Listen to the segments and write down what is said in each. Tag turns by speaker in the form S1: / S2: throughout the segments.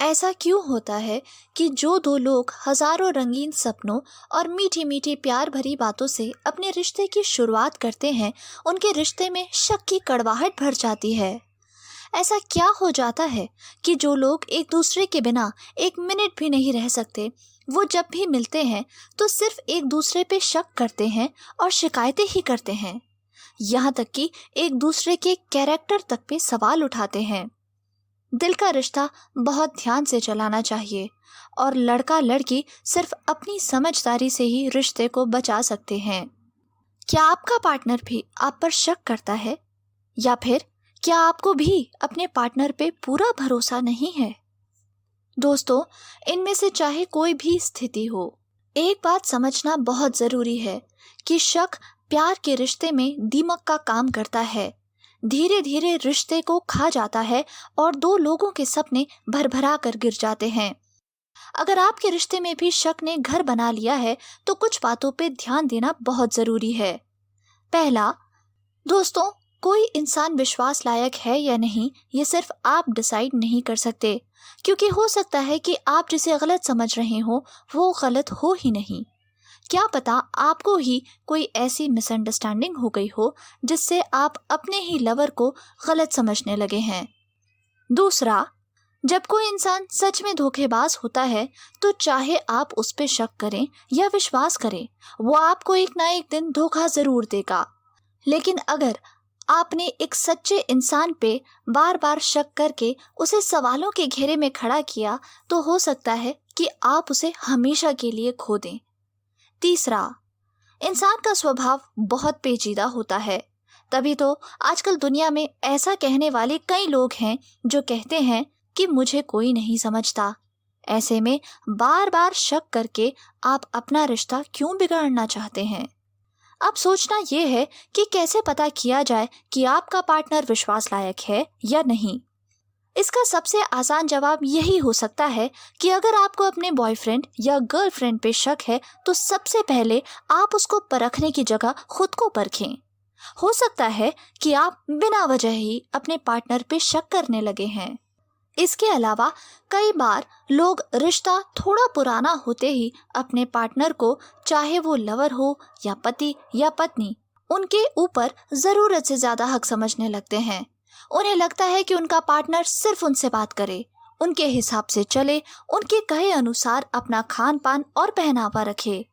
S1: ऐसा क्यों होता है कि जो दो लोग हजारों रंगीन सपनों और मीठी मीठी प्यार भरी बातों से अपने रिश्ते की शुरुआत करते हैं, उनके रिश्ते में शक की कड़वाहट भर जाती है। ऐसा क्या हो जाता है कि जो लोग एक दूसरे के बिना एक मिनट भी नहीं रह सकते, वो जब भी मिलते हैं तो सिर्फ एक दूसरे पे शक करते हैं और शिकायतें ही करते हैं। यहाँ तक कि एक दूसरे के कैरेक्टर तक पे सवाल उठाते हैं। दिल का रिश्ता बहुत ध्यान से चलाना चाहिए और लड़का लड़की सिर्फ अपनी समझदारी से ही रिश्ते को बचा सकते हैं। क्या आपका पार्टनर भी आप पर शक करता है, या फिर क्या आपको भी अपने पार्टनर पे पूरा भरोसा नहीं है? दोस्तों, इनमें से चाहे कोई भी स्थिति हो, एक बात समझना बहुत जरूरी है कि शक प्यार के रिश्ते में दीमक का काम करता है। धीरे धीरे रिश्ते को खा जाता है और दो लोगों के सपने भरभरा कर गिर जाते हैं। अगर आपके रिश्ते में भी शक ने घर बना लिया है तो कुछ बातों पे ध्यान देना बहुत जरूरी है। पहला, दोस्तों, कोई इंसान विश्वास लायक है या नहीं, ये सिर्फ आप डिसाइड नहीं कर सकते, क्योंकि हो सकता है कि आप जिसे गलत समझ रहे हो वो गलत हो ही नहीं। क्या पता आपको ही कोई ऐसी मिसअंडरस्टैंडिंग हो गई हो जिससे आप अपने ही लवर को गलत समझने लगे हैं। दूसरा, जब कोई इंसान सच में धोखेबाज होता है तो चाहे आप उस पर शक करें या विश्वास करें, वो आपको एक ना एक दिन धोखा जरूर देगा। लेकिन अगर आपने एक सच्चे इंसान पे बार बार शक करके उसे सवालों के घेरे में खड़ा किया तो हो सकता है कि आप उसे हमेशा के लिए खो दें। तीसरा, इंसान का स्वभाव बहुत पेचीदा होता है, तभी तो आजकल दुनिया में ऐसा कहने वाले कई लोग हैं जो कहते हैं कि मुझे कोई नहीं समझता। ऐसे में बार बार शक करके आप अपना रिश्ता क्यों बिगाड़ना चाहते हैं? अब सोचना यह है कि कैसे पता किया जाए कि आपका पार्टनर विश्वास लायक है या नहीं। इसका सबसे आसान जवाब यही हो सकता है कि अगर आपको अपने बॉयफ्रेंड या गर्लफ्रेंड पे शक है तो सबसे पहले आप उसको परखने की जगह खुद को परखें। हो सकता है कि आप बिना वजह ही अपने पार्टनर पे शक करने लगे हैं। इसके अलावा कई बार लोग रिश्ता थोड़ा पुराना होते ही अपने पार्टनर को, चाहे वो लवर हो या पति या पत्नी, उनके ऊपर जरूरत से ज्यादा हक समझने लगते हैं। उन्हें लगता है कि उनका पार्टनर सिर्फ उनसे बात करे, उनके हिसाब से चले, उनके कहे अनुसार अपना खान पान और पहनावा रखे।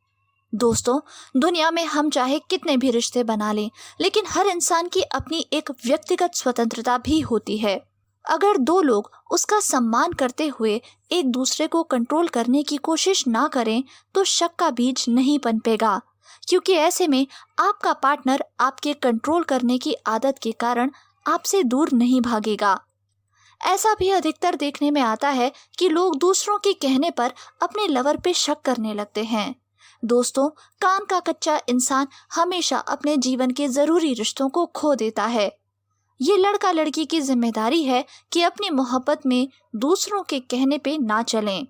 S1: दोस्तों, दुनिया में हम चाहे कितने भी रिश्ते बना लें, लेकिन हर इंसान की अपनी एक व्यक्तिगत स्वतंत्रता भी होती है। अगर दो लोग उसका सम्मान करते हुए एक दूसरे को कंट्रोल करने की कोशिश ना करें तो शक का बीज नहीं पनपेगा, क्योंकि ऐसे में आपका पार्टनर आपके कंट्रोल करने की आदत के कारण आपसे दूर नहीं भागेगा। ऐसा भी अधिकतर देखने में आता है कि लोग दूसरों के कहने पर अपने लवर पे शक करने लगते हैं। दोस्तों, कान का कच्चा इंसान हमेशा अपने जीवन के जरूरी रिश्तों को खो देता है। ये लड़का लड़की की जिम्मेदारी है कि अपनी मोहब्बत में दूसरों के कहने पे ना चलें।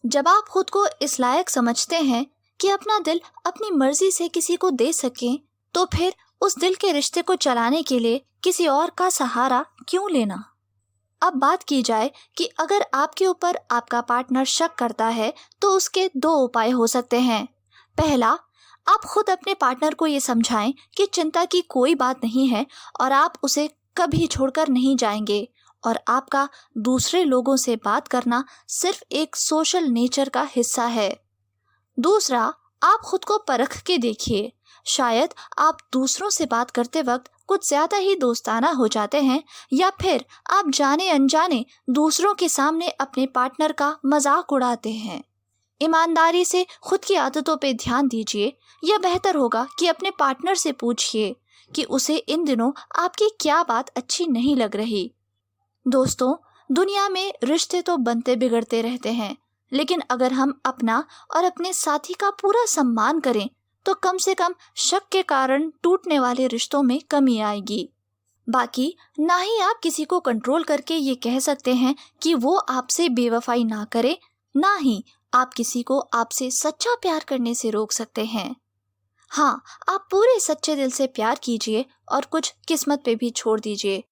S1: जब आप खुद को इस लायक समझते हैं कि अपना दिल अपनी मर्जी से किसी को दे सकें, तो फिर उस दिल के रिश्ते को चलाने के लिए किसी और का सहारा क्यों लेना? अब बात की जाए कि अगर आपके ऊपर आपका पार्टनर शक करता है तो उसके दो उपाय हो सकते हैं। पहला, आप खुद अपने पार्टनर को ये समझाएं कि चिंता की कोई बात नहीं है और आप उसे कभी छोड़कर नहीं जाएंगे और आपका दूसरे लोगों से बात करना सिर्फ एक सोशल नेचर का हिस्सा है। दूसरा, आप खुद को परख के देखिए। शायद आप दूसरों से बात करते वक्त कुछ ज्यादा ही दोस्ताना हो जाते हैं, या फिर आप जाने अनजाने दूसरों के सामने अपने पार्टनर का मजाक उड़ाते हैं। ईमानदारी से खुद की आदतों पे ध्यान दीजिए, या बेहतर होगा कि अपने पार्टनर से पूछिए कि उसे इन दिनों आपकी क्या बात अच्छी नहीं लग रही। दोस्तों, दुनिया में रिश्ते तो बनते बिगड़ते रहते हैं, लेकिन अगर हम अपना और अपने साथी का पूरा सम्मान करें तो कम से कम शक के कारण टूटने वाले रिश्तों में कमी आएगी। बाकी ना ही आप किसी को कंट्रोल करके ये कह सकते हैं कि वो आपसे बेवफाई ना करे, ना ही आप किसी को आपसे सच्चा प्यार करने से रोक सकते हैं। हाँ, आप पूरे सच्चे दिल से प्यार कीजिए और कुछ किस्मत पे भी छोड़ दीजिए।